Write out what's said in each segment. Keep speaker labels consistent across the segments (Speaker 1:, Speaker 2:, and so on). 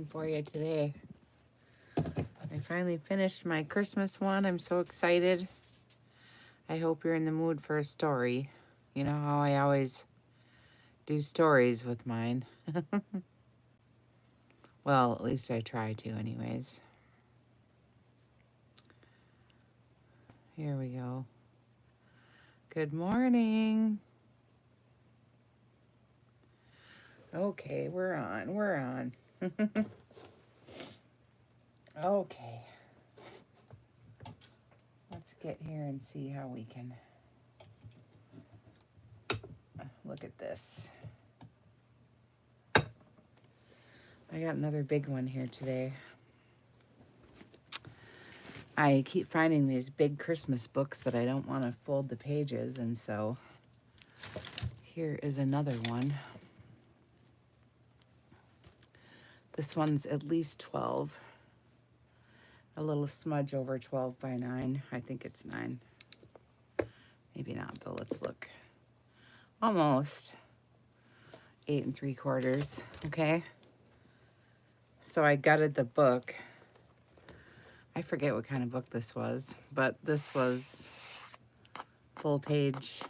Speaker 1: one for you today. I finally finished my Christmas one. I'm so excited. I hope you're in the mood for a story. You know how I always do stories with mine. Well, at least I try to anyways. Here we go. Good morning. Okay, we're on. Okay. Let's get here and see how we can look at this. I got another big one here today. I keep finding these big Christmas books that I don't want to fold the pages, and so here is another one. This one's at least 12. A little smudge over 12 by 9. I think it's 9. Maybe not, though. Let's look. Almost 8 3/4. Okay. So I gutted the book. I forget what kind of book this was, but this was full page.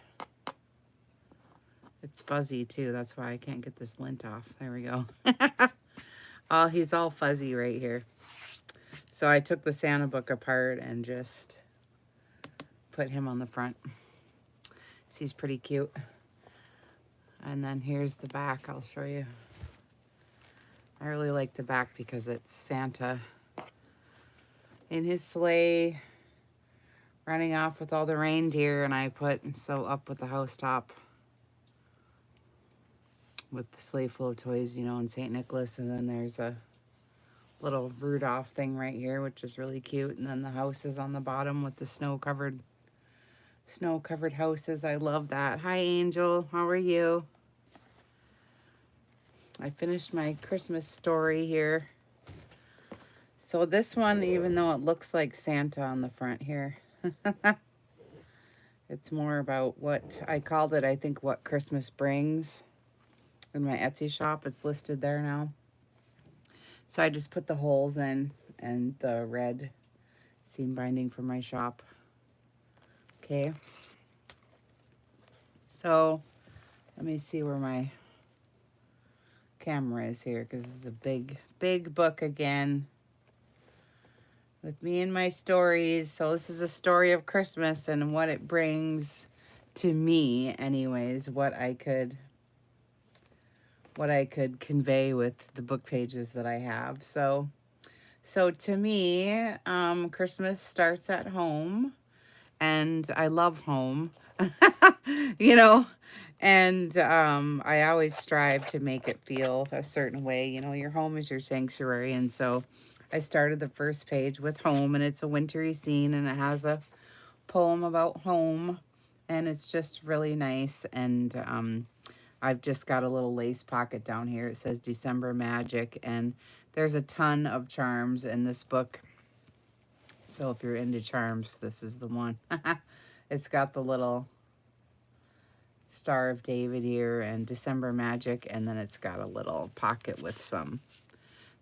Speaker 1: It's fuzzy too. That's why I can't get this lint off. There we go. Oh, he's all fuzzy right here. So I took the Santa book apart and just put him on the front. So he's pretty cute. And then here's the back. I'll show you. I really like the back because it's Santa in his sleigh running off with all the reindeer, and I put "So up with the housetop" with the sleigh full of toys, you know, and St. Nicholas. And then there's a little Rudolph thing right here, which is really cute. And then the house is on the bottom with the snow-covered houses. I love that. Hi, Angel. How are you? I finished my Christmas story here. So this one, even though it looks like Santa on the front here, it's more about what I called it, I think, what Christmas brings. In my Etsy shop, it's listed there now. So I just put the holes in and the red seam binding from my shop. Okay. So let me see where my camera is here, because this is a big book again with me and my stories. So this is a story of Christmas and what it brings to me, anyways, what I could convey with the book pages that I have. So to me, Christmas starts at home, and I love home, you know, and I always strive to make it feel a certain way. You know, your home is your sanctuary, and so I started the first page with home, and it's a wintry scene, and it has a poem about home, and it's just really nice. And I've just got a little lace pocket down here. It says December Magic, and there's a ton of charms in this book. So if you're into charms, this is the one. It's got the little Star of David here and December Magic, and then it's got a little pocket with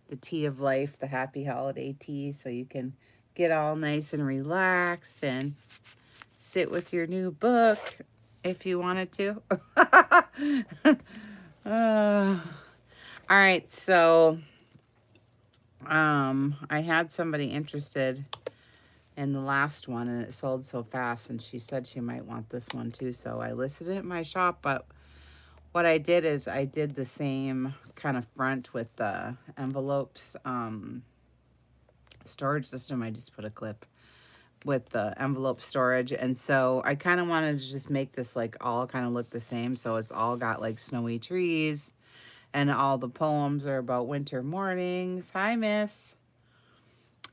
Speaker 1: the tea of life, the happy holiday tea, so you can get all nice and relaxed and sit with your new book if you wanted to. All right, so I had somebody interested in the last one, and it sold so fast, and she said she might want this one too, so I listed it in my shop. But what I did is I did the same kind of front with the envelopes storage system. I just put a clip with the envelope storage, and so I kind of wanted to just make this like all kind of look the same. So it's all got like snowy trees, and all the poems are about winter mornings. Hi, Miss.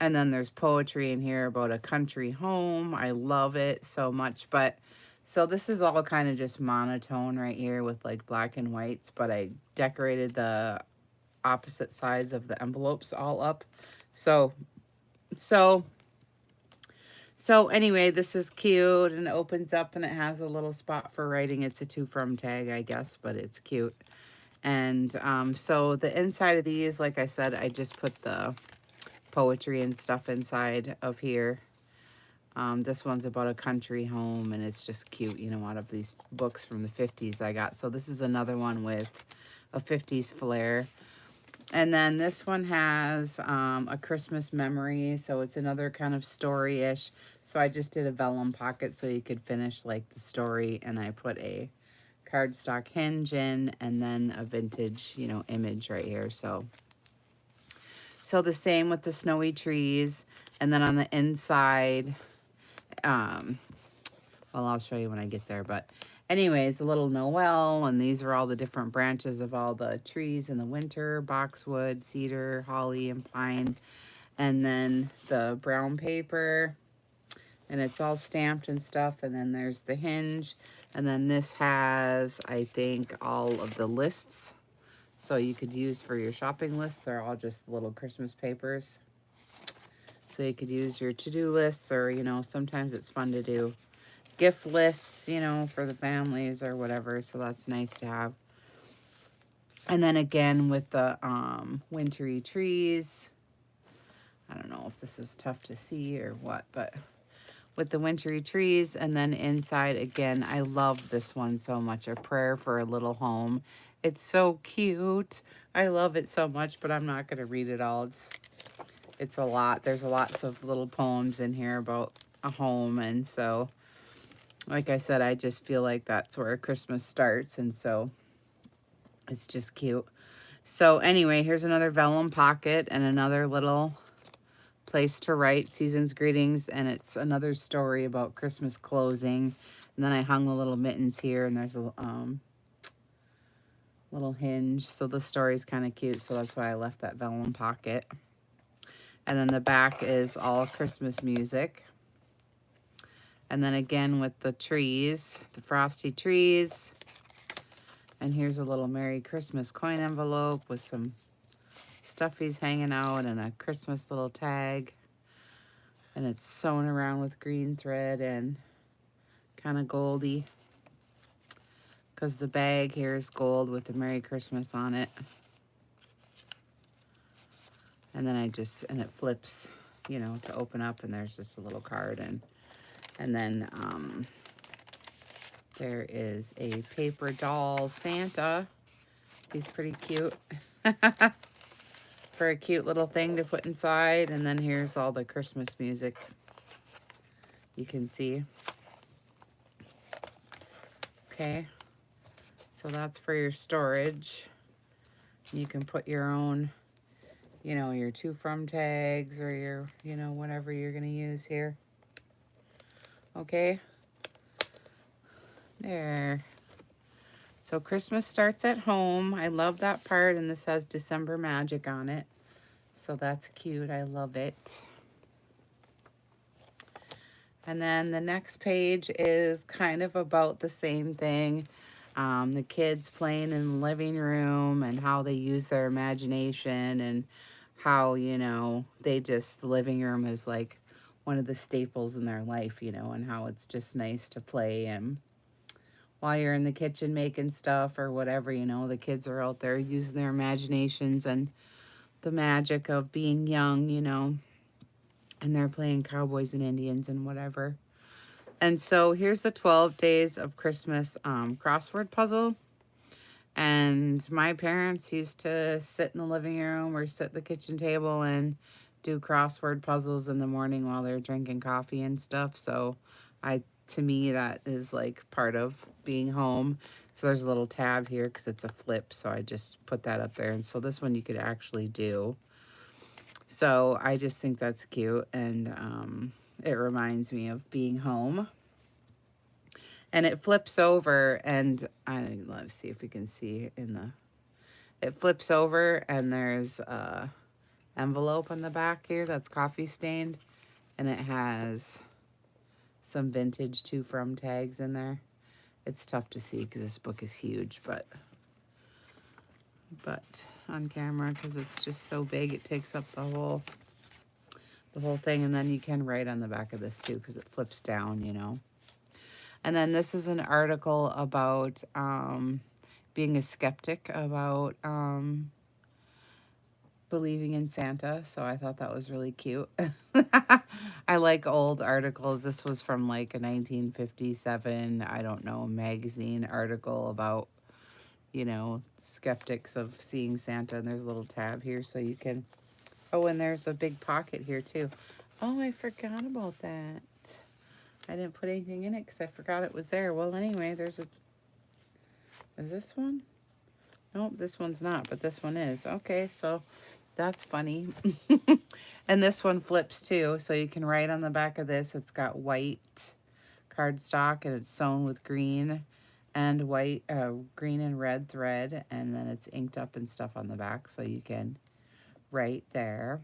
Speaker 1: And then there's poetry in here about a country home. I love it so much. But so this is all kind of just monotone right here with like black and whites, but I decorated the opposite sides of the envelopes all up. So anyway, this is cute, and it opens up and it has a little spot for writing. It's a to from tag, I guess, but it's cute. And so the inside of these, like I said, I just put the poetry and stuff inside of here. This one's about a country home, and it's just cute, you know, out of these books from the 50s I got. So this is another one with a 50s flair. And then this one has a Christmas memory, so it's another kind of story-ish. So I just did a vellum pocket so you could finish like the story, and I put a cardstock hinge in, and then a vintage, you know, image right here. So the same with the snowy trees, and then on the inside, um, well, I'll show you when I get there, but anyways, the little Noel, and these are all the different branches of all the trees in the winter: boxwood, cedar, holly, and pine. And then the brown paper, and it's all stamped and stuff. And then there's the hinge, and then this has, I think, all of the lists, so you could use for your shopping list. They're all just little Christmas papers, so you could use your to-do lists, or, you know, sometimes it's fun to do gift lists, you know, for the families or whatever. So that's nice to have. And then again with the wintry trees, I don't know if this is tough to see or what, but with the wintry trees. And then inside again, I love this one so much, A Prayer for a Little Home. It's so cute. I love it so much, but I'm not going to read it all. It's a lot. There's lots of little poems in here about a home, and so like I said, I just feel like that's where Christmas starts, and so it's just cute. So anyway, here's another vellum pocket and another little place to write season's greetings, and it's another story about Christmas closing. And then I hung the little mittens here, and there's a little hinge, so the story's kind of cute, so that's why I left that vellum pocket. And then the back is all Christmas music. And then again with the trees, the frosty trees. And here's a little Merry Christmas coin envelope with some stuffies hanging out and a Christmas little tag. And it's sewn around with green thread and kind of goldy, because the bag here is gold with the Merry Christmas on it. And then and it flips, you know, to open up, and there's just a little card. And then there is a paper doll Santa. He's pretty cute. For a cute little thing to put inside. And then here's all the Christmas music you can see. Okay, so that's for your storage. You can put your own, you know, your to from tags, or your, you know, whatever you're going to use here. Okay, there. So Christmas starts at home. I love that part, and this has December magic on it. So that's cute. I love it. And then the next page is kind of about the same thing. The kids playing in the living room, and how they use their imagination, and how, you know, the living room is like one of the staples in their life, you know, and how it's just nice to play. And while you're in the kitchen making stuff or whatever, you know, the kids are out there using their imaginations and the magic of being young, you know, and they're playing cowboys and Indians and whatever. And so here's the 12 days of Christmas crossword puzzle. And my parents used to sit in the living room or sit at the kitchen table and do crossword puzzles in the morning while they're drinking coffee and stuff. So to me, that is like part of being home. So there's a little tab here because it's a flip. So I just put that up there. And so this one you could actually do. So I just think that's cute, and it reminds me of being home. And it flips over, and let's see if we can see it flips over, and there's a envelope on the back here that's coffee stained, and it has some vintage to from tags in there. It's tough to see because this book is huge, but on camera, because it's just so big, it takes up the whole thing. And then you can write on the back of this too, because it flips down, you know. And then this is an article about being a skeptic about believing in Santa, so I thought that was really cute. I like old articles. This was from like a 1957, I don't know, magazine article about, you know, skeptics of seeing Santa. And there's a little tab here so you can, oh, and there's a big pocket here too. Oh, I forgot about that. I didn't put anything in it because I forgot it was there. Well, anyway, there's a, is this one? Nope, this one's not, but this one is. Okay, so that's funny. And this one flips too, so you can write on the back of this. It's got white cardstock and it's sewn with green and white, green and red thread, and then it's inked up and stuff on the back, so you can write there.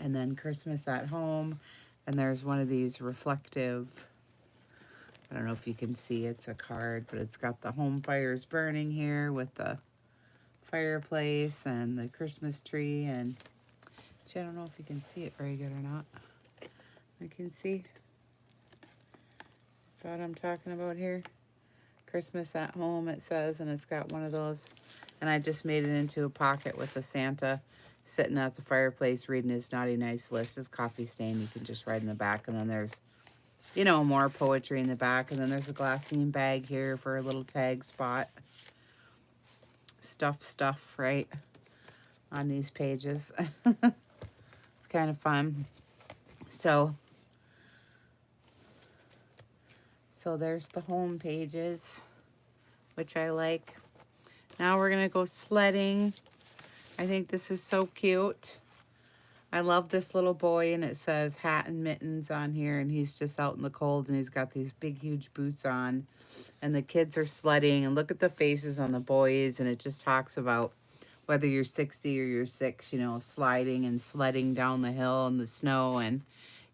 Speaker 1: And then Christmas at Home, and there's one of these reflective, I don't know if you can see, it's a card, but it's got the home fires burning here with the fireplace and the Christmas tree, and actually, I don't know if you can see it very good or not. I can see what I'm talking about here. Christmas at Home, it says, and it's got one of those, and I just made it into a pocket with a Santa sitting at the fireplace reading his naughty nice list, his coffee stain. You can just write in the back, and then there's, you know, more poetry in the back, and then there's a glassine bag here for a little tag spot. Stuff, right, on these pages. It's kind of fun. So there's the home pages, which I like. Now we're gonna go sledding. I think this is so cute. I love this little boy, and it says hat and mittens on here, and he's just out in the cold, and he's got these big, huge boots on, and the kids are sledding, and look at the faces on the boys, and it just talks about whether you're 60 or you're 6, you know, sliding and sledding down the hill in the snow, and,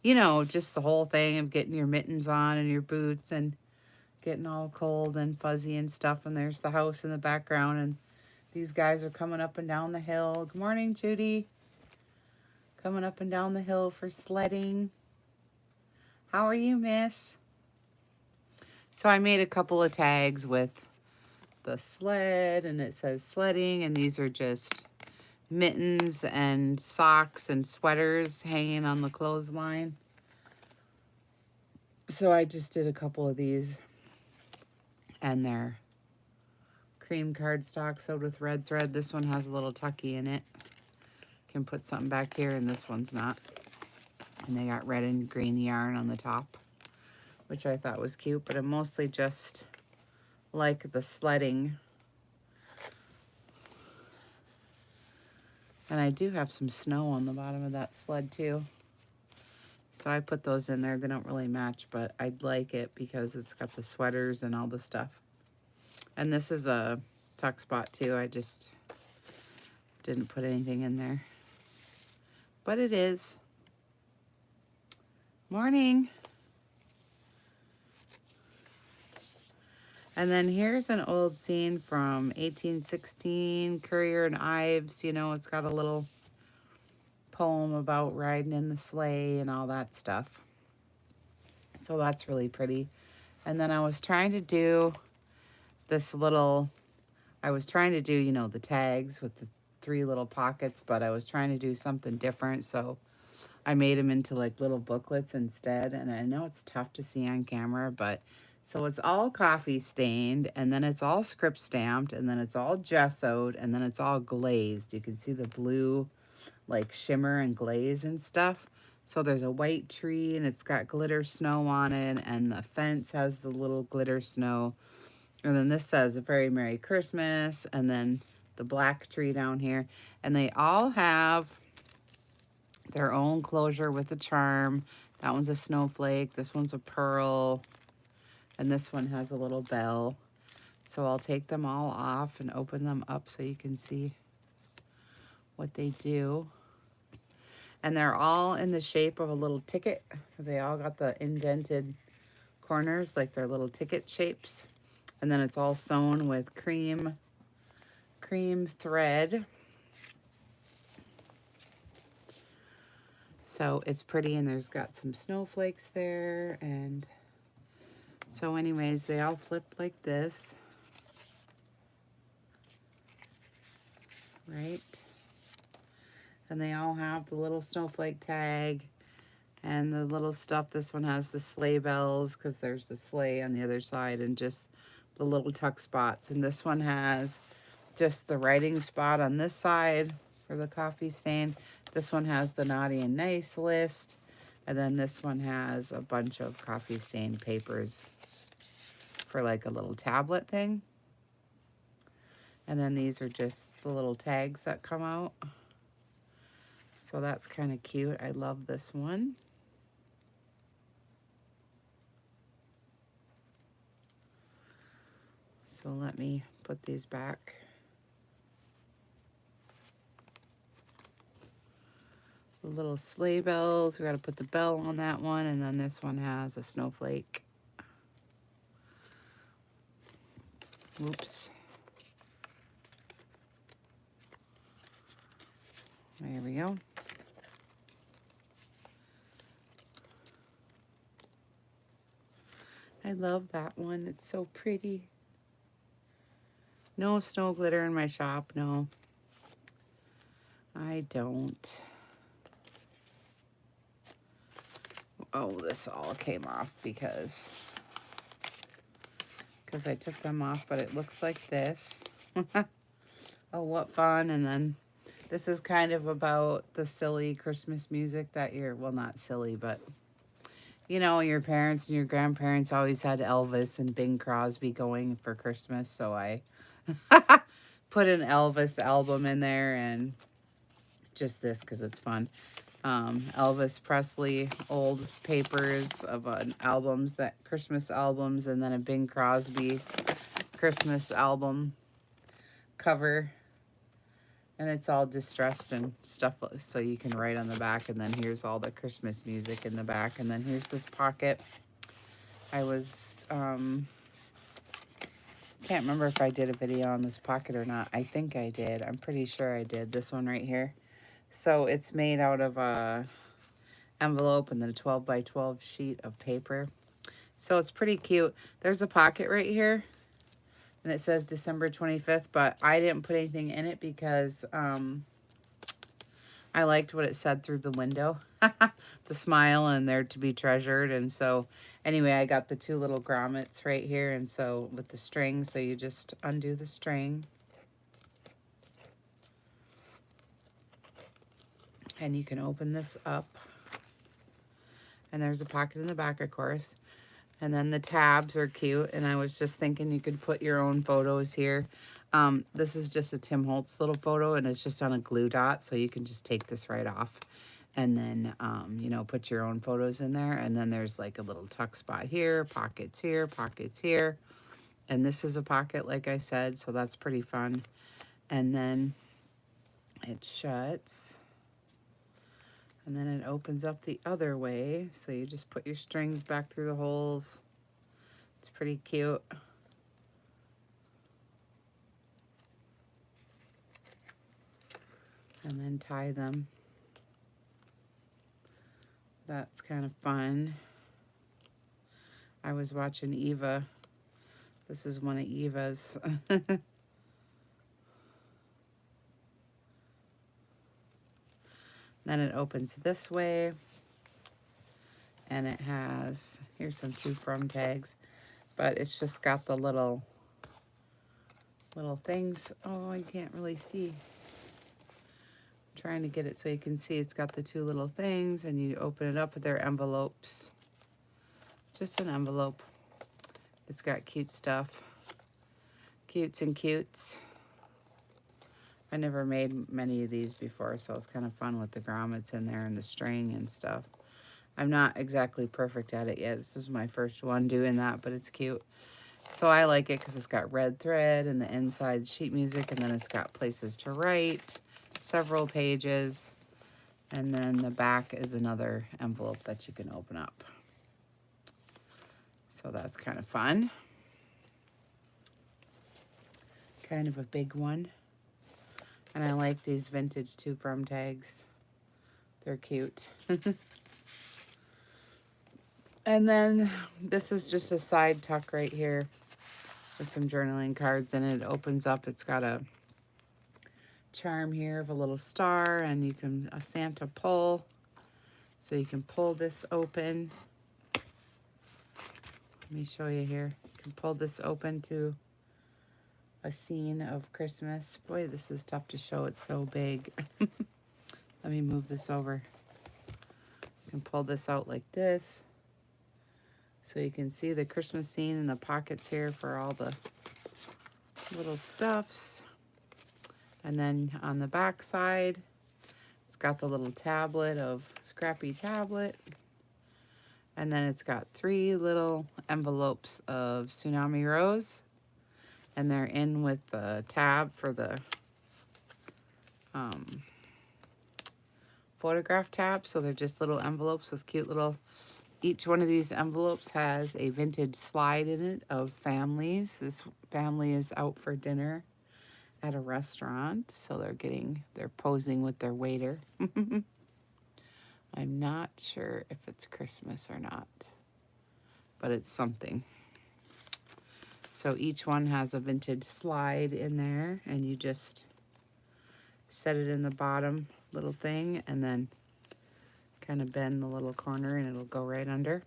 Speaker 1: you know, just the whole thing of getting your mittens on and your boots and getting all cold and fuzzy and stuff. And there's the house in the background, and these guys are coming up and down the hill. Good morning, Judy. Coming up and down the hill for sledding. How are you, miss? So I made a couple of tags with the sled, and it says sledding, and these are just mittens and socks and sweaters hanging on the clothesline. So I just did a couple of these, and they're cream cardstock sewed with red thread. This one has a little tucky in it. Can put something back here, and this one's not. And they got red and green yarn on the top, which I thought was cute, but I'm mostly just like the sledding. And I do have some snow on the bottom of that sled too. So I put those in there. They don't really match, but I'd like it because it's got the sweaters and all the stuff. And this is a tuck spot too. I just didn't put anything in there. But it is. Morning. And then here's an old scene from 1816, Currier and Ives. You know, it's got a little poem about riding in the sleigh and all that stuff. So that's really pretty. And then I was trying to do this little, you know, the tags with the 3 little pockets, but I was trying to do something different. So I made them into like little booklets instead. And I know it's tough to see on camera, but so it's all coffee stained, and then it's all script stamped, and then it's all gessoed, and then it's all glazed. You can see the blue like shimmer and glaze and stuff. So there's a white tree, and it's got glitter snow on it, and the fence has the little glitter snow. And then this says a very Merry Christmas, and then the black tree down here. And they all have their own closure with a charm. That one's a snowflake, this one's a pearl, and this one has a little bell. So I'll take them all off and open them up so you can see what they do. And they're all in the shape of a little ticket. They all got the indented corners, like they're little ticket shapes. And then it's all sewn with cream thread. So it's pretty, and there's got some snowflakes there. And so anyways, they all flip like this. right? And they all have the little snowflake tag and the little stuff. This one has the sleigh bells because there's the sleigh on the other side and just the little tuck spots. And this one has just the writing spot on this side for the coffee stain. This one has the naughty and nice list. And then this one has a bunch of coffee stain papers for like a little tablet thing. And then these are just the little tags that come out. So that's kind of cute. I love this one. So let me put these back. The little sleigh bells. We got to put the bell on that one. And then this one has a snowflake. Oops. There we go. I love that one. It's so pretty. No snow glitter in my shop. No, I don't. Oh, this all came off because I took them off, but it looks like this. Oh, what fun. And then this is kind of about the silly Christmas music that you're, well, not silly, but you know, your parents and your grandparents always had Elvis and Bing Crosby going for Christmas. So I put an Elvis album in there and just this because it's fun. Elvis Presley old papers of albums, that Christmas albums, and then a Bing Crosby Christmas album cover. And it's all distressed and stuff so you can write on the back. And then here's all the Christmas music in the back. And then here's this pocket. I was, can't remember if I did a video on this pocket or not. I think I did. I'm pretty sure I did. This one right here. So it's made out of a envelope and then a 12 by 12 sheet of paper. So it's pretty cute. There's a pocket right here. And it says December 25th, but I didn't put anything in it because I liked what it said through the window. The smile and they're to be treasured. And so anyway, I got the two little grommets right here. And so with the string, so you just undo the string. And you can open this up. And there's a pocket in the back, of course. And then the tabs are cute. And I was just thinking you could put your own photos here. This is just a Tim Holtz little photo, and it's just on a glue dot. So you can just take this right off. And then, you know, put your own photos in there. And then there's like a little tuck spot here, pockets here, pockets here. And this is a pocket, like I said. So that's pretty fun. And then it shuts. And then it opens up the other way. So you just put your strings back through the holes. It's pretty cute. And then tie them. That's kind of fun. I was watching Eva. This is one of Eva's. Then it opens this way, and it has, here's some to from tags, but it's just got the little things. Oh, I can't really see. I'm trying to get it so you can see. It's got the two little things, and you open it up with their envelopes. Just an envelope. It's got cute stuff. Cutes and cutes. I never made many of these before, so it's kind of fun with the grommets in there and the string and stuff. I'm not exactly perfect at it yet. This is my first one doing that, but it's cute. So I like it because it's got red thread and the inside sheet music, and then it's got places to write, several pages, and then the back is another envelope that you can open up. So that's kind of fun. Kind of a big one. And I like these vintage to from tags. They're cute. And then this is just a side tuck right here with some journaling cards in it. It opens up. It's got a charm here of a little star, and you can, a Santa pull. So you can pull this open. Let me show you here. You can pull this open to a scene of Christmas. Boy, this is tough to show. It's so big. Let me move this over. You can pull this out like this. So you can see the Christmas scene in the pockets here for all the little stuffs. And then on the back side, it's got the little tablet of Scrappy Tablet. And then it's got 3 little envelopes of Tsunami Rose. And they're in with the tab for the photograph tab. So they're just little envelopes with cute little, each one of these envelopes has a vintage slide in it of families. This family is out for dinner at a restaurant. So they're posing with their waiter. I'm not sure if it's Christmas or not, but it's something. So each one has a vintage slide in there, and you just set it in the bottom little thing and then kind of bend the little corner and it'll go right under.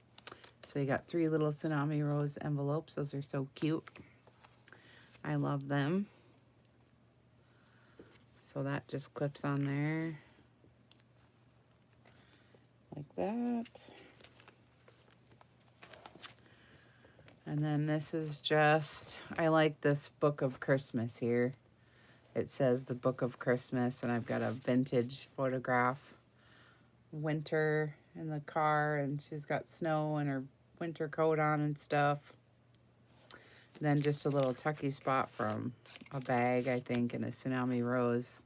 Speaker 1: So you got 3 little Tsunami Rose envelopes. Those are so cute. I love them. So that just clips on there like that. And then this is just, I like this Book of Christmas here. It says the Book of Christmas, and I've got a vintage photograph. Winter in the car, and she's got snow and her winter coat on and stuff. And then just a little tucky spot from a bag, I think, and a Tsunami Rose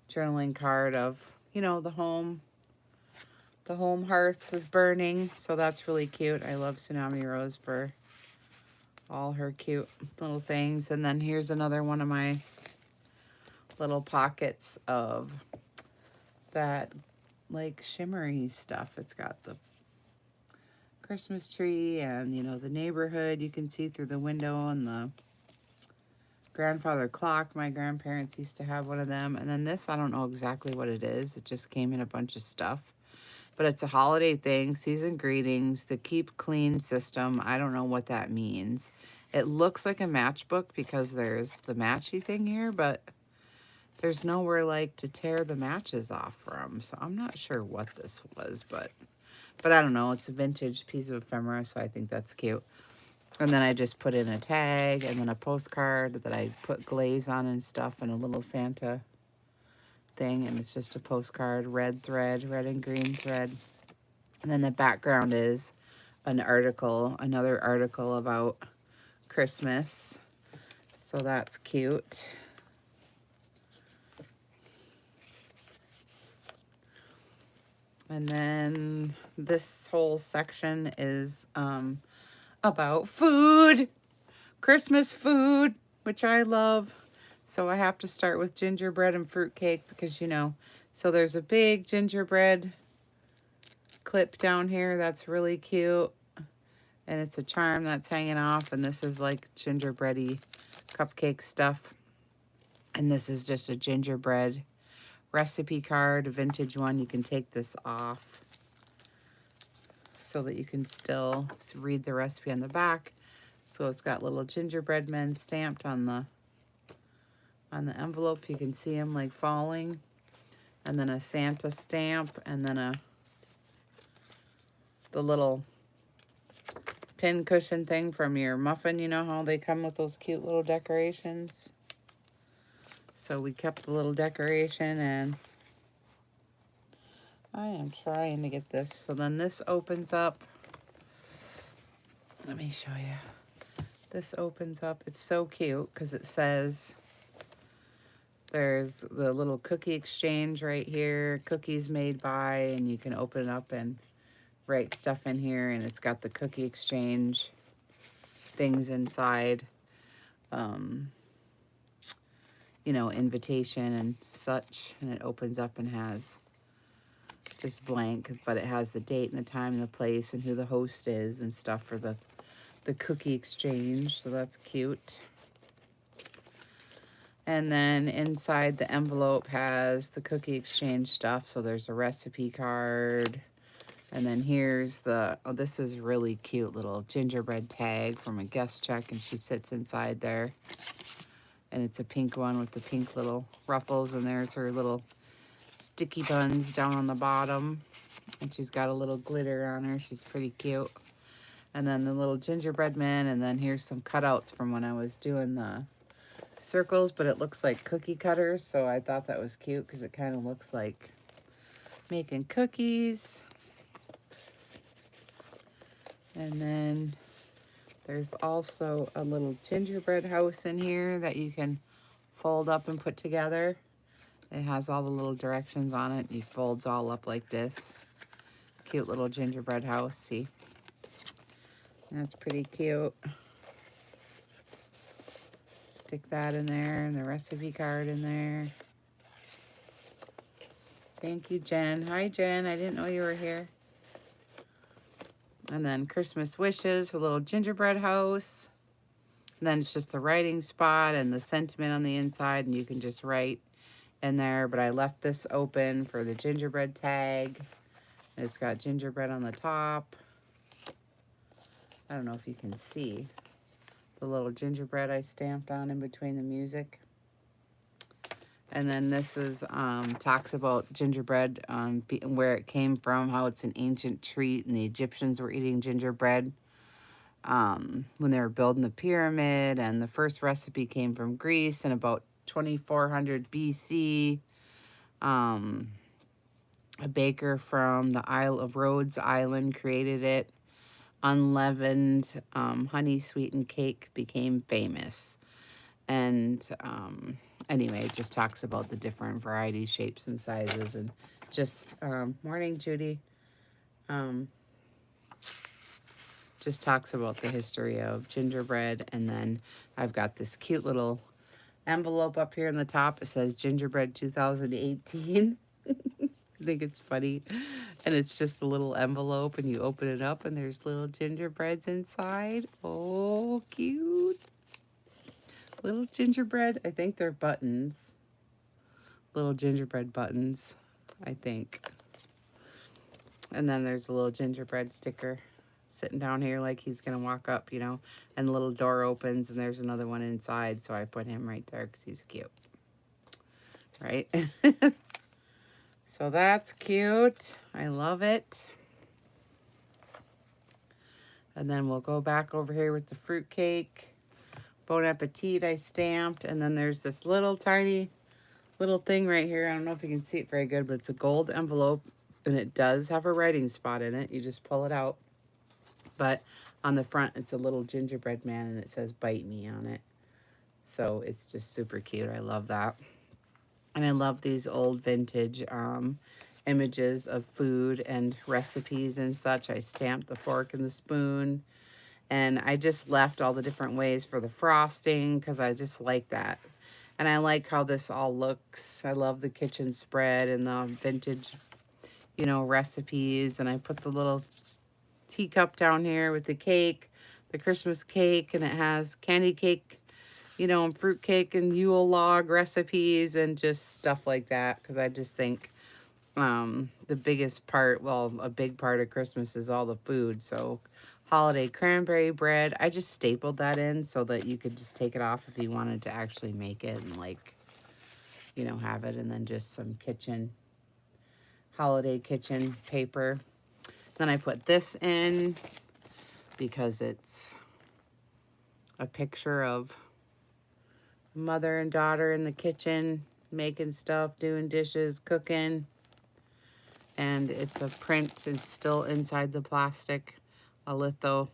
Speaker 1: journaling card of, you know, the home hearth is burning, so that's really cute. I love Tsunami Rose for all her cute little things. And then here's another one of my little pockets of that like shimmery stuff. It's got the Christmas tree and, you know, the neighborhood you can see through the window, and the grandfather clock. My grandparents used to have one of them. And then this, I don't know exactly what it is. It just came in a bunch of stuff. But it's a holiday thing, season greetings, the keep clean system. I don't know what that means. It looks like a matchbook because there's the matchy thing here, but there's nowhere like to tear the matches off from. So I'm not sure what this was, but I don't know. It's a vintage piece of ephemera, so I think that's cute. And then I just put in a tag and then a postcard that I put glaze on and stuff, and a little Santa thing, and it's just a postcard, red thread, red and green thread. And then the background is an article, another article about Christmas. So that's cute. And then this whole section is about food, Christmas food, which I love. So I have to start with gingerbread and fruitcake because, you know, so there's a big gingerbread clip down here that's really cute. And it's a charm that's hanging off. And this is like gingerbready cupcake stuff. And this is just a gingerbread recipe card, a vintage one. You can take this off so that you can still read the recipe on the back. So it's got little gingerbread men stamped on the envelope. You can see them like falling, and then a Santa stamp, and then the little pin cushion thing from your muffin. You know how they come with those cute little decorations? So we kept the little decoration, and I am trying to get this. So then this opens up. Let me show you. This opens up. It's so cute because it says, there's the little cookie exchange right here, cookies made by, and you can open it up and write stuff in here, and it's got the cookie exchange things inside, you know, invitation and such, and it opens up and has just blank, but it has the date and the time and the place and who the host is and stuff for the cookie exchange, so that's cute. And then inside the envelope has the cookie exchange stuff. So there's a recipe card. And then here's the, oh, this is really cute little gingerbread tag from a guest check. And she sits inside there. And it's a pink one with the pink little ruffles. And there's her little sticky buns down on the bottom. And she's got a little glitter on her. She's pretty cute. And then the little gingerbread man. And then here's some cutouts from when I was doing the circles, but it looks like cookie cutters. So I thought that was cute because it kind of looks like making cookies. And then there's also a little gingerbread house in here that you can fold up and put together. It has all the little directions on it. It folds all up like this. Cute little gingerbread house, see? That's pretty cute. Stick that in there and the recipe card in there. Thank you, Jen. Hi, Jen. I didn't know you were here. And then Christmas wishes, a little gingerbread house. And then it's just the writing spot and the sentiment on the inside, and you can just write in there. But I left this open for the gingerbread tag. It's got gingerbread on the top. I don't know if you can see the little gingerbread I stamped on in between the music. And then this is talks about gingerbread, where it came from, how it's an ancient treat, and the Egyptians were eating gingerbread when they were building the pyramid. And the first recipe came from Greece in about 2400 BC. A baker from the Isle of Rhodes Island created it. Unleavened honey sweetened cake became famous. And anyway, it just talks about the different varieties, shapes, and sizes. And just, morning, Judy. Just talks about the history of gingerbread. And then I've got this cute little envelope up here in the top. It says Gingerbread 2018. I think it's funny. And it's just a little envelope, and you open it up, and there's little gingerbreads inside. Oh, cute. Little gingerbread. I think they're buttons. Little gingerbread buttons, I think. And then there's a little gingerbread sticker sitting down here like he's going to walk up, you know. And the little door opens, and there's another one inside. So I put him right there because he's cute. Right? So that's cute. I love it. And then we'll go back over here with the fruit cake. Bon Appetit I stamped. And then there's this little tiny little thing right here. I don't know if you can see it very good, but it's a gold envelope. And it does have a writing spot in it. You just pull it out. But on the front, it's a little gingerbread man, and it says "Bite Me" on it. So it's just super cute. I love that. And I love these old vintage images of food and recipes and such. I stamped the fork and the spoon. And I just left all the different ways for the frosting because I just like that. And I like how this all looks. I love the kitchen spread and the vintage, you know, recipes. And I put the little teacup down here with the cake, the Christmas cake, and it has candy cake, you know, and fruit cake and Yule log recipes and just stuff like that. Because I just think the biggest part, well, a big part of Christmas is all the food. So holiday cranberry bread, I just stapled that in so that you could just take it off if you wanted to actually make it and, like, you know, have it. And then just some kitchen, holiday kitchen paper. Then I put this in because it's a picture of mother and daughter in the kitchen making stuff, doing dishes, cooking. And it's a print. It's still inside the plastic, a litho.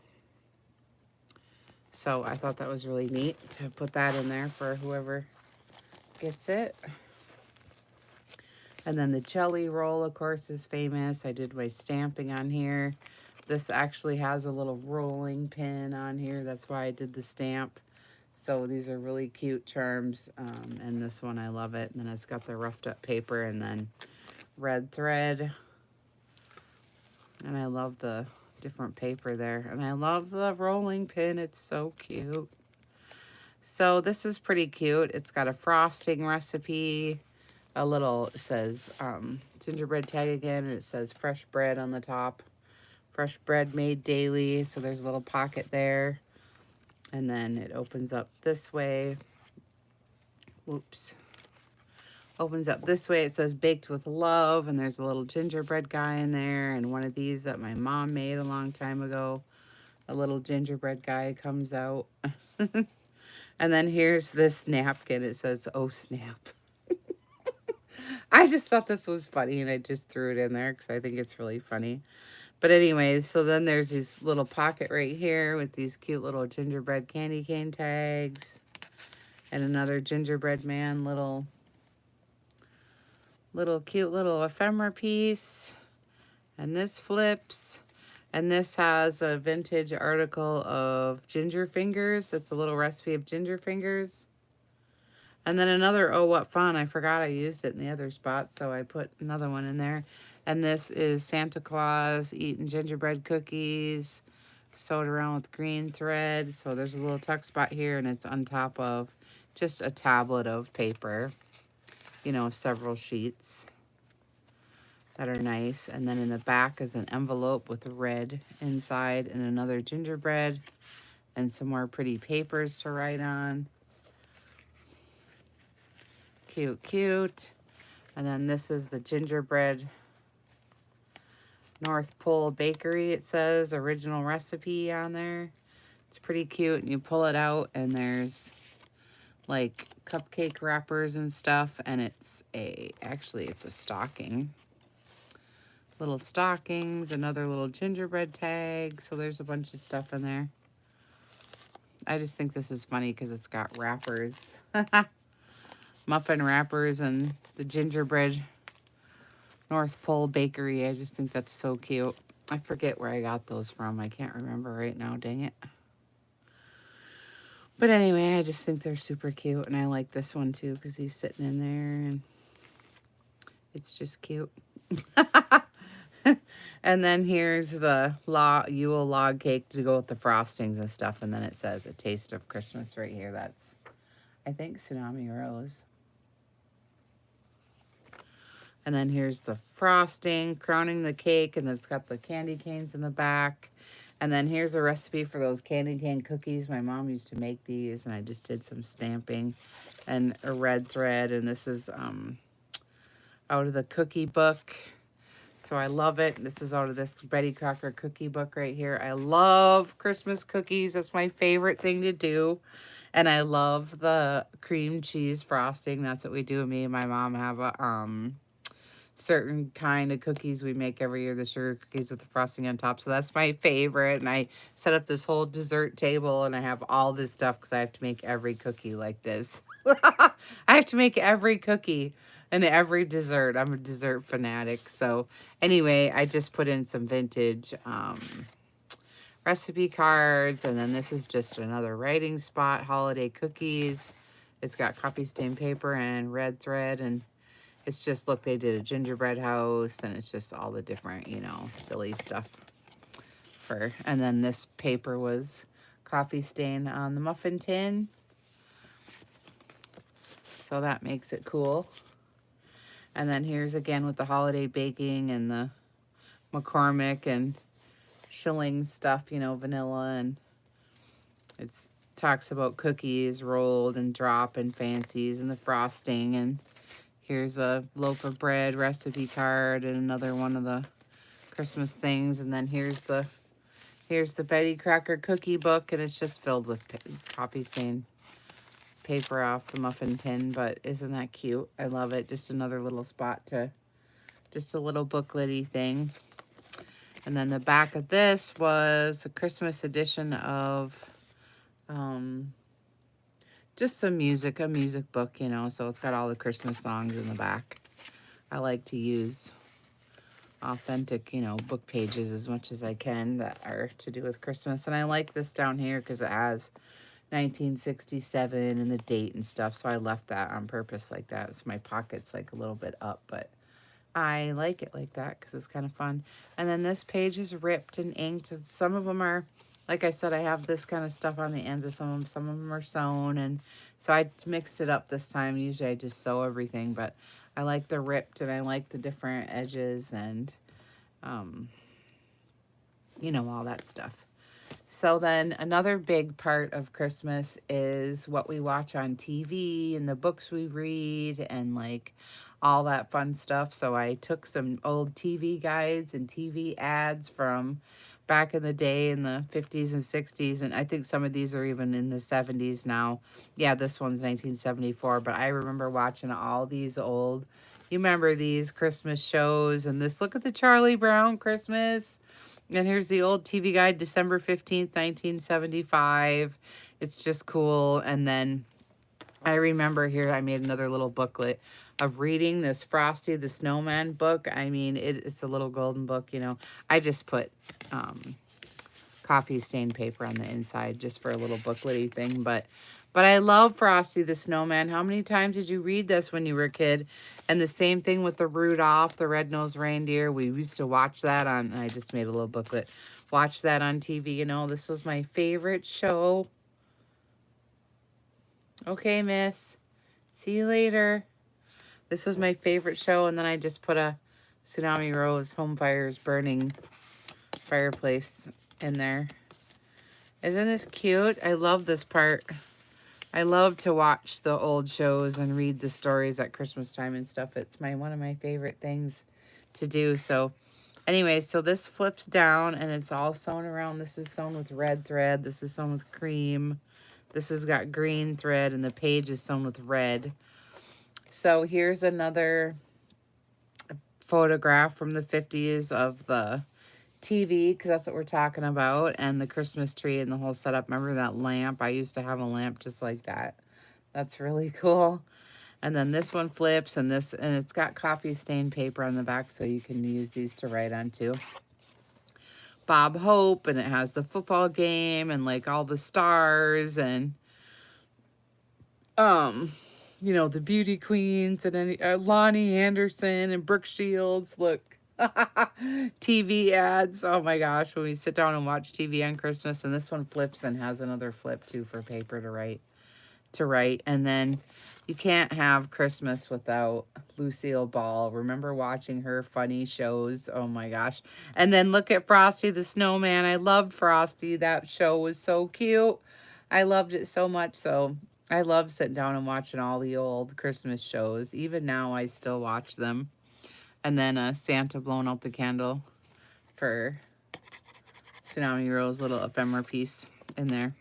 Speaker 1: So I thought that was really neat to put that in there for whoever gets it. And then the jelly roll, of course, is famous. I did my stamping on here. This actually has a little rolling pin on here. That's why I did the stamp. So these are really cute charms. And this one, I love it. And then it's got the roughed up paper and then red thread. And I love the different paper there. And I love the rolling pin. It's so cute. So this is pretty cute. It's got a frosting recipe. A little, it says gingerbread tag again, and it says fresh bread on the top. Fresh bread made daily. So there's a little pocket there. And then it opens up this way. Whoops. Opens up this way. It says baked with love. And there's a little gingerbread guy in there. And one of these that my mom made a long time ago. A little gingerbread guy comes out. And then here's this napkin. It says, oh, snap. I just thought this was funny, and I just threw it in there because I think it's really funny. But anyways, so then there's this little pocket right here with these cute little gingerbread candy cane tags. And another gingerbread man little cute little ephemera piece. And this flips. And this has a vintage article of ginger fingers. It's a little recipe of ginger fingers. And then another, oh, what fun. I forgot I used it in the other spot, so I put another one in there. And this is Santa Claus eating gingerbread cookies, sewed around with green thread. So there's a little tuck spot here, and it's on top of just a tablet of paper, you know, several sheets that are nice. And then in the back is an envelope with red inside and another gingerbread and some more pretty papers to write on. Cute, cute. And then this is the gingerbread North Pole Bakery, it says, original recipe on there. It's pretty cute, and you pull it out, and there's like cupcake wrappers and stuff, and actually it's a stocking. Little stockings, another little gingerbread tag, so there's a bunch of stuff in there. I just think this is funny because it's got wrappers. Muffin wrappers and the gingerbread North Pole Bakery. I just think that's so cute. I forget where I got those from. I can't remember right now, dang it. But anyway, I just think they're super cute. And I like this one too because he's sitting in there and it's just cute. And then here's the Yule log cake to go with the frostings and stuff. And then it says a taste of Christmas right here. That's, I think, Tsunami Rose. And then here's the frosting, crowning the cake, and it's got the candy canes in the back. And then here's a recipe for those candy cane cookies. My mom used to make these, and I just did some stamping and a red thread. And this is out of the cookie book. So I love it. This is out of this Betty Crocker cookie book right here. I love Christmas cookies. That's my favorite thing to do. And I love the cream cheese frosting. That's what we do. Me and my mom have a certain kind of cookies we make every year, the sugar cookies with the frosting on top. So that's my favorite. And I set up this whole dessert table, and I have all this stuff because I have to make every cookie like this. I have to make every cookie and every dessert. I'm a dessert fanatic. So anyway, I just put in some vintage recipe cards, and then this is just another writing spot, holiday cookies. It's got coffee stained paper and red thread, and it's just, look, they did a gingerbread house, and it's just all the different, you know, silly stuff and then this paper was coffee stain on the muffin tin. So that makes it cool. And then here's again with the holiday baking and the McCormick and Schilling stuff, you know, vanilla, and it talks about cookies rolled and drop and fancies and the frosting. And here's a loaf of bread recipe card and another one of the Christmas things. And then here's the Betty Crocker cookie book, and it's just filled with coffee stain paper off the muffin tin. But isn't that cute? I love it. Just another little spot to, just a little booklet-y thing. And then the back of this was a Christmas edition of just some music, a music book, you know. So it's got all the Christmas songs in the back. I like to use authentic, you know, book pages as much as I can that are to do with Christmas. And I like this down here because it has 1967 and the date and stuff. So I left that on purpose like that. So my pocket's like a little bit up, but I like it like that because it's kind of fun. And then this page is ripped and inked. Some of them are like I said, I have this kind of stuff on the ends of some of them. Some of them are sewn, and so I mixed it up this time. Usually I just sew everything, but I like the ripped and I like the different edges and, um, all that stuff. So then another big part of Christmas is what we watch on TV and the books we read and like all that fun stuff. So I took some old TV guides and TV ads from back in the day in the 50s and 60s, and I think some of these are even in the 70s now. Yeah, this one's 1974, but I remember watching all these old, you remember these Christmas shows, and this, look at the Charlie Brown Christmas, and here's the old TV guide, December 15th, 1975. It's just cool. And then I remember here I made another little booklet of reading this Frosty the Snowman book. I mean, it's a little golden book. I just put coffee stained paper on the inside just for a little booklety thing. But I love Frosty the Snowman. How many times did you read this when you were a kid? And the same thing with the Rudolph, the Red-Nosed Reindeer. We used to watch that on, I just made a little booklet, watch that on TV. This was my favorite show. Okay, miss. See you later. This was my favorite show, and then I just put a Tsunami Rose Home Fires Burning fireplace in there. Isn't this cute? I love this part. I love to watch the old shows and read the stories at Christmas time and stuff. It's one of my favorite things to do. So anyway, so this flips down and it's all sewn around. This is sewn with red thread. This is sewn with cream. This has got green thread, and the page is sewn with red. So here's another photograph from the 50s of the TV, because that's what we're talking about, and the Christmas tree and the whole setup. Remember that lamp? I used to have a lamp just like that. That's really cool. And then this one flips, and it's got coffee stained paper on the back, so you can use these to write on too. Bob Hope, and it has the football game and like all the stars and the beauty queens and Lonnie Anderson and Brooke Shields. Look. TV ads. Oh my gosh, when we sit down and watch TV on Christmas, and this one flips and has another flip too for paper to write. And then you can't have Christmas without Lucille Ball. Remember watching her funny shows? Oh my gosh. And then look at Frosty the Snowman. I loved Frosty. That show was so cute. I loved it so much. So I love sitting down and watching all the old Christmas shows. Even now I still watch them. And then Santa blowing out the candle for Tsunami Rose, little ephemera piece in there.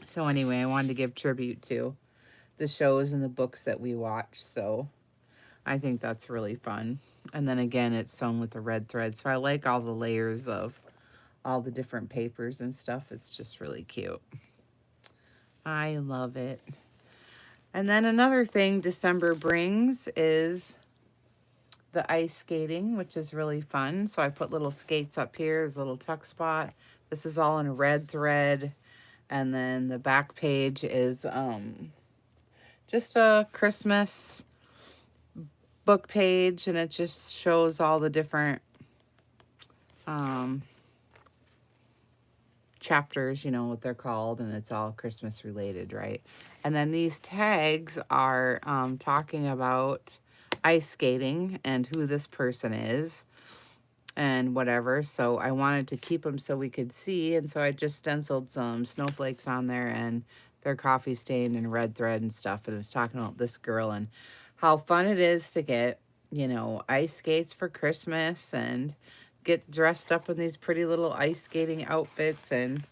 Speaker 1: So anyway, I wanted to give tribute to the shows and the books that we watch. So I think that's really fun. And then again, it's sewn with the red thread. So I like all the layers of all the different papers and stuff. It's just really cute. I love it. And then another thing December brings is the ice skating, which is really fun. So I put little skates up here. There's a little tuck spot. This is all in red thread. And then the back page is just a Christmas book page, and it just shows all the different chapters, what they're called, and it's all Christmas related, right? And then these tags are talking about ice skating and who this person is and whatever. So I wanted to keep them so we could see, and so I just stenciled some snowflakes on there, and they're coffee stained and red thread and stuff, and it's talking about this girl and how fun it is to get ice skates for Christmas and get dressed up in these pretty little ice skating outfits and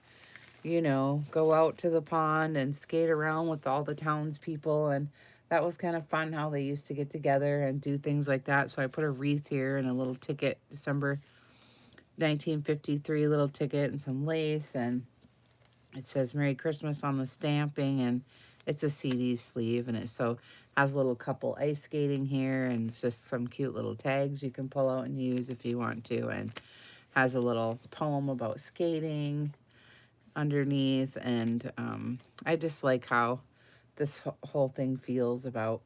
Speaker 1: go out to the pond and skate around with all the townspeople. And that was kind of fun how they used to get together and do things like that. So I put a wreath here and a little ticket, December 1953 little ticket, and some lace, and it says Merry Christmas on the stamping, and it's a CD sleeve, and it has a little couple ice skating here, and it's just some cute little tags you can pull out and use if you want to, and has a little poem about skating underneath. And I just like how this whole thing feels about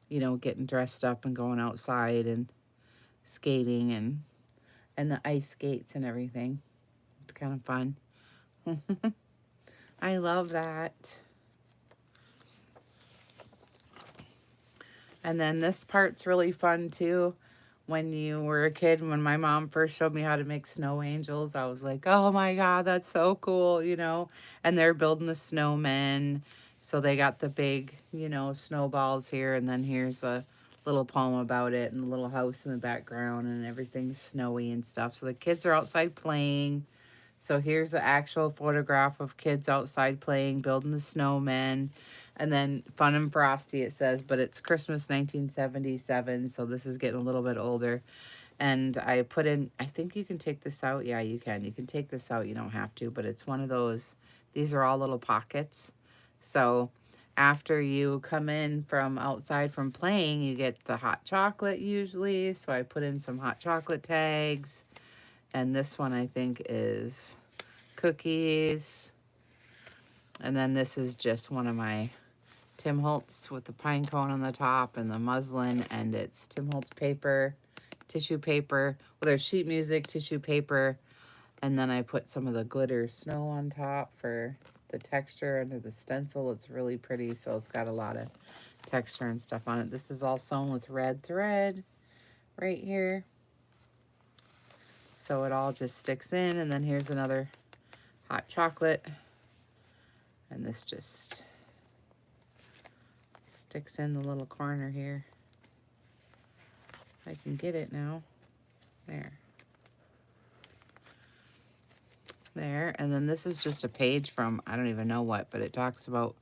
Speaker 1: getting dressed up and going outside and skating and the ice skates and everything. It's kind of fun. I love that. And then this part's really fun too. When you were a kid, when my mom first showed me how to make snow angels, I was like, oh my God, that's so cool, you know? And they're building the snowmen. So they got the big, you know, snowballs here. And then here's a little poem about it and the little house in the background and everything's snowy and stuff. So the kids are outside playing. So here's the actual photograph of kids outside playing, building the snowmen. And then Fun and Frosty, it says, but it's Christmas 1977. So this is getting a little bit older. And I put in, I think you can take this out. Yeah, you can. You can take this out. You don't have to, but it's one of those, these are all little pockets. So after you come in from outside from playing, you get the hot chocolate usually. So I put in some hot chocolate tags. And this one I think is cookies. And then this is just one of my Tim Holtz with the pine cone on the top and the muslin. And it's Tim Holtz paper, tissue paper. Well, there's sheet music, tissue paper. And then I put some of the glitter snow on top for the texture under the stencil. It's really pretty. So it's got a lot of texture and stuff on it. This is all sewn with red thread right here. So it all just sticks in. And then here's another hot chocolate. And this just sticks in the little corner here. I can get it now. There. There. And then this is just a page from, I don't even know what, but it talks about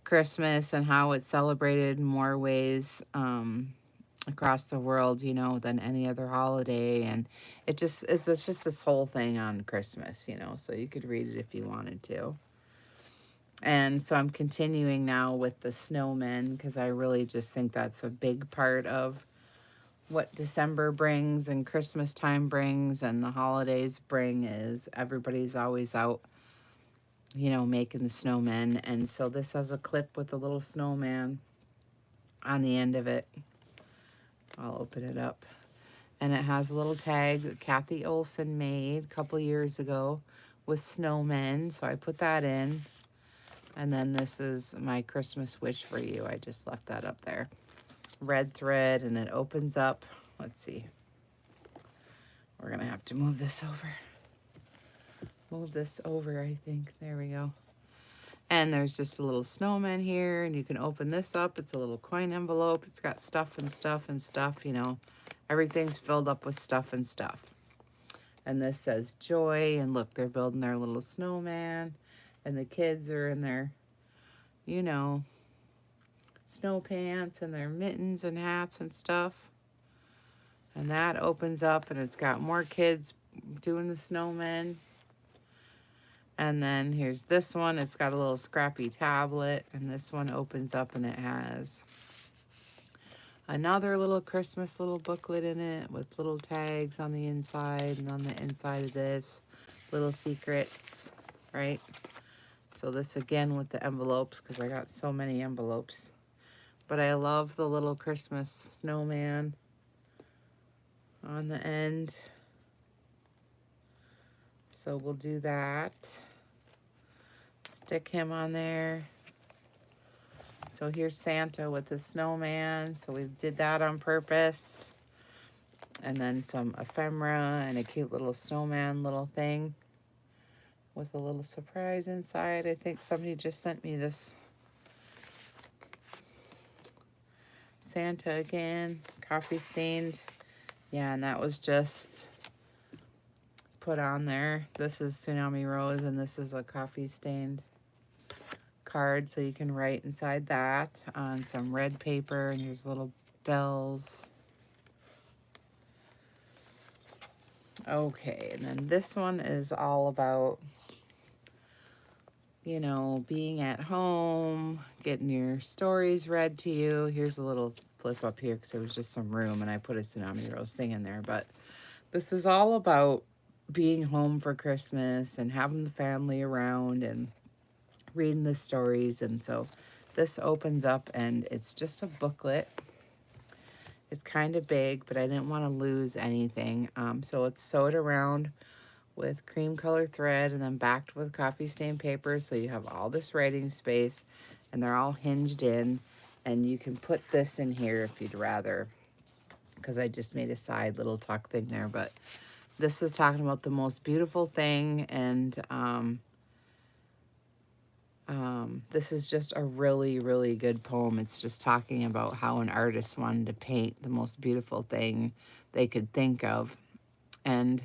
Speaker 1: Christmas and how it's celebrated in more ways across the world, you know, than any other holiday. And it's just this whole thing on Christmas, you know, so you could read it if you wanted to. And so I'm continuing now with the snowmen because I really just think that's a big part of what December brings and Christmas time brings and the holidays bring is everybody's always out, you know, making the snowmen. And so this has a clip with a little snowman on the end of it. I'll open it up. And it has a little tag that Kathy Olson made a couple years ago with snowmen. So I put that in. And then this is my Christmas wish for you. I just left that up there. Red thread, and it opens up. Let's see. We're going to have to move this over. Move this over, I think. There we go. And there's just a little snowman here, and you can open this up. It's a little coin envelope. It's got stuff and stuff and stuff, you know. Everything's filled up with stuff and stuff. And this says joy, and look, they're building their little snowman. And the kids are in their, you know, snow pants and their mittens and hats and stuff. And that opens up and it's got more kids doing the snowmen. And then here's this one. It's got a little scrappy tablet. And this one opens up and it has another little Christmas little booklet in it with little tags on the inside. And on the inside of this, little secrets, right? So this again with the envelopes because I got so many envelopes. But I love the little Christmas snowman on the end. So we'll do that. Stick him on there. So here's Santa with the snowman. So we did that on purpose. And then some ephemera and a cute little snowman little thing with a little surprise inside. I think somebody just sent me this. Santa again, coffee stained. Yeah, and that was just put on there. This is Tsunami Rose, and this is a coffee stained card, so you can write inside that on some red paper, and here's little bells. Okay, and then this one is all about, you know, being at home, getting your stories read to you. Here's a little flip up here because there was just some room and I put a Tsunami Rose thing in there. But this is all about being home for Christmas and having the family around and reading the stories. And so this opens up and it's just a booklet. It's kind of big, but I didn't want to lose anything. So it's sewed around with cream color thread and then backed with coffee stain paper. So you have all this writing space and they're all hinged in. And you can put this in here if you'd rather, because I just made a side little tuck thing there. But this is talking about the most beautiful thing. And this is just a really, really good poem. It's just talking about how an artist wanted to paint the most beautiful thing they could think of. And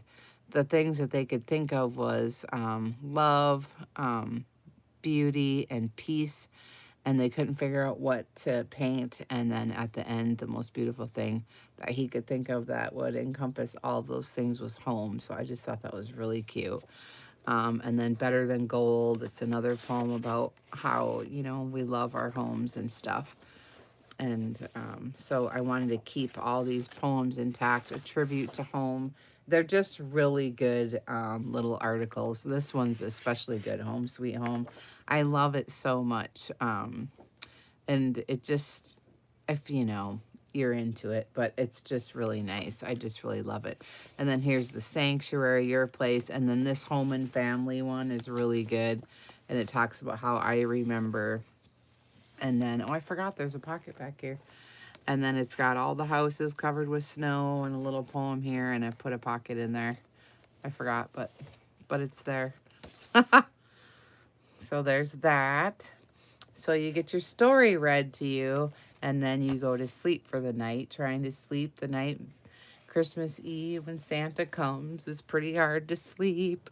Speaker 1: the things that they could think of was love, beauty, and peace. And they couldn't figure out what to paint. And then at the end, the most beautiful thing that he could think of that would encompass all of those things was home. So I just thought that was really cute. And then Better Than Gold, it's another poem about how, you know, we love our homes and stuff. And so I wanted to keep all these poems intact, a tribute to home. They're just really good little articles. This one's especially good, Home Sweet Home. I love it so much. And it just, if you know, you're into it, but it's just really nice. I just really love it. And then here's the Sanctuary, Your Place. And then this Home and Family one is really good. And it talks about how I remember. And then, oh, I forgot there's a pocket back here. And then it's got all the houses covered with snow and a little poem here. And I put a pocket in there. I forgot, but it's there. So there's that. So you get your story read to you, and then you go to sleep for the night, trying to sleep the night. Christmas Eve when Santa comes, it's pretty hard to sleep.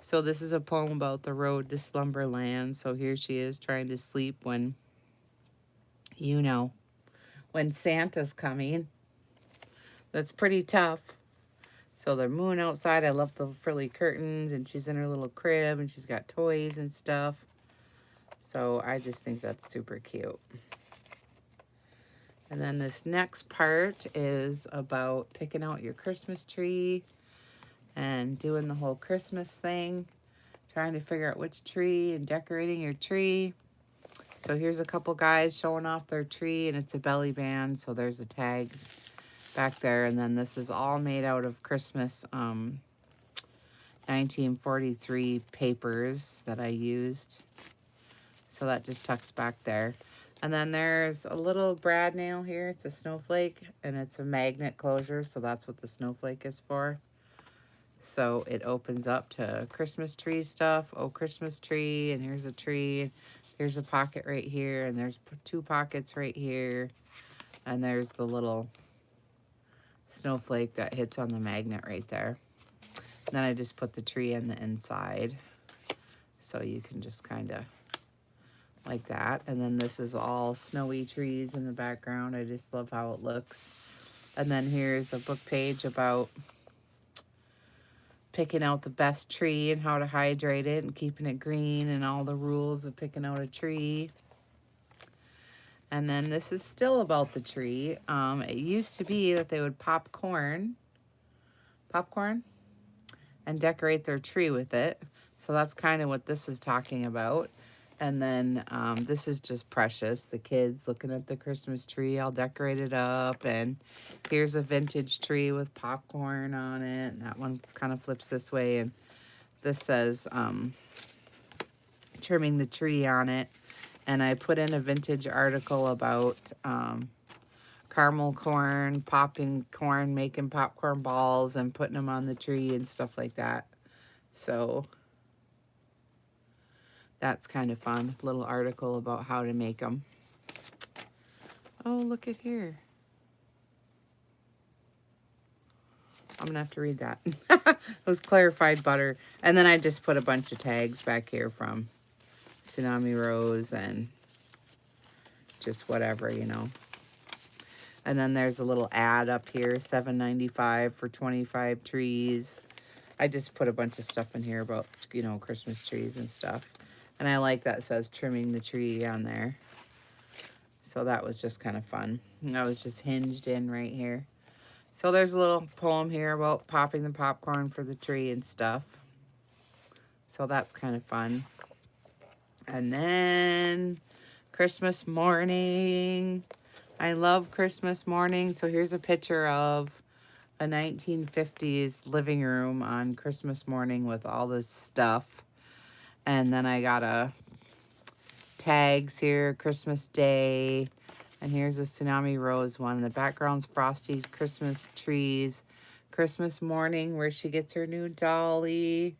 Speaker 1: So this is a poem about the road to slumberland. So here she is trying to sleep when, you know, when Santa's coming. That's pretty tough. So the moon outside, I love the frilly curtains, and she's in her little crib, and she's got toys and stuff. So I just think that's super cute. And then this next part is about picking out your Christmas tree and doing the whole Christmas thing, trying to figure out which tree and decorating your tree. So here's a couple guys showing off their tree, and it's a belly band, so there's a tag back there. And then this is all made out of Christmas 1943 papers that I used. So that just tucks back there. And then there's a little brad nail here. It's a snowflake, and it's a magnet closure, so that's what the snowflake is for. So it opens up to Christmas tree stuff. Oh, Christmas tree, and here's a tree. Here's a pocket right here, and there's 2 pockets right here. And there's the little snowflake that hits on the magnet right there. And then I just put the tree in the inside. So you can just kind of like that. And then this is all snowy trees in the background. I just love how it looks. And then here's a book page about picking out the best tree and how to hydrate it and keeping it green and all the rules of picking out a tree. And then this is still about the tree. It used to be that they would popcorn and decorate their tree with it. So that's kind of what this is talking about. And then this is just precious. The kids looking at the Christmas tree all decorated up. And here's a vintage tree with popcorn on it. And that one kind of flips this way. And this says trimming the tree on it. And I put in a vintage article about caramel corn, popping corn, making popcorn balls, and putting them on the tree and stuff like that. So that's kind of fun. Little article about how to make them. Oh, look at here. I'm gonna have to read that. It was clarified butter. And then I just put a bunch of tags back here from Tsunami Rose and just whatever, you know. And then there's a little ad up here, $7.95 for 25 trees. I just put a bunch of stuff in here about, you know, Christmas trees and stuff. And I like that it says trimming the tree on there. So that was just kind of fun. And that was just hinged in right here. So there's a little poem here about popping the popcorn for the tree and stuff. So that's kind of fun. And then Christmas morning. I love Christmas morning. So here's a picture of a 1950s living room on Christmas morning with all this stuff. And then I got a tags here, Christmas Day. And here's a Tsunami Rose one. In the background's frosty Christmas trees. Christmas morning where she gets her new dolly.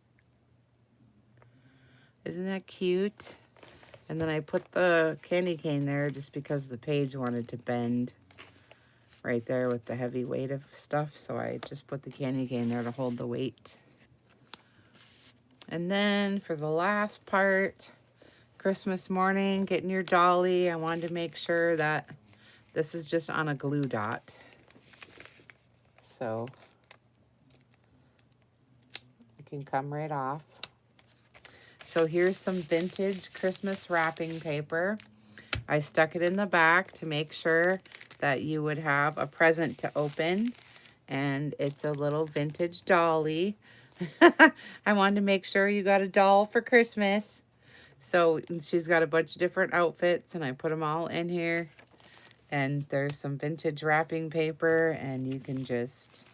Speaker 1: Isn't that cute? And then I put the candy cane there just because the page wanted to bend right there with the heavy weight of stuff. So I just put the candy cane there to hold the weight. And then for the last part, Christmas morning, getting your dolly. I wanted to make sure that this is just on a glue dot. So it can come right off. So here's some vintage Christmas wrapping paper. I stuck it in the back to make sure that you would have a present to open. And it's a little vintage dolly. I wanted to make sure you got a doll for Christmas. So she's got a bunch of different outfits and I put them all in here. And there's some vintage wrapping paper and you can just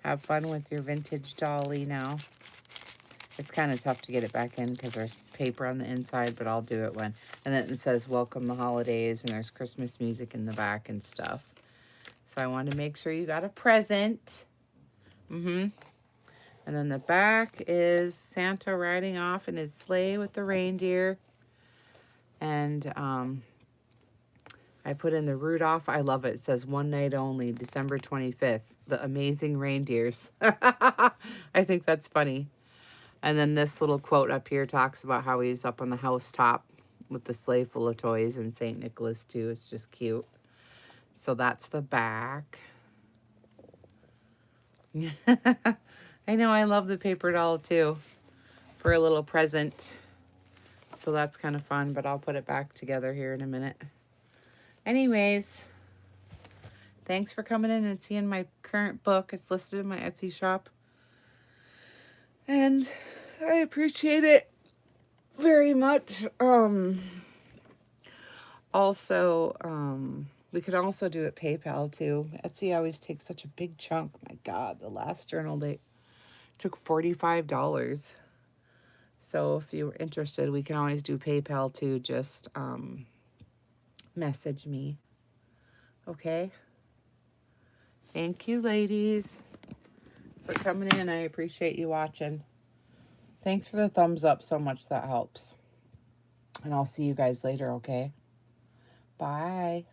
Speaker 1: have fun with your vintage dolly now. It's kind of tough to get it back in because there's paper on the inside, but I'll do it when. And then it says welcome the holidays and there's Christmas music in the back and stuff. So I wanted to make sure you got a present. And then the back is Santa riding off in his sleigh with the reindeer. And I put in the Rudolph. I love it. It says one night only, December 25th. The amazing reindeers. I think that's funny. And then this little quote up here talks about how he's up on the housetop with the sleigh full of toys and St. Nicholas too. It's just cute. So that's the back. I know, I love the paper doll too for a little present. So that's kind of fun, but I'll put it back together here in a minute. Anyways, thanks for coming in and seeing my current book. It's listed in my Etsy shop. And I appreciate it very much. Also, we could also do it PayPal too. Etsy always takes such a big chunk. My God, the last journal date took $45. So if you were interested, we can always do PayPal too. Just message me. Okay? Thank you, ladies, for coming in. I appreciate you watching. Thanks for the thumbs up so much. That helps. And I'll see you guys later, okay? Bye.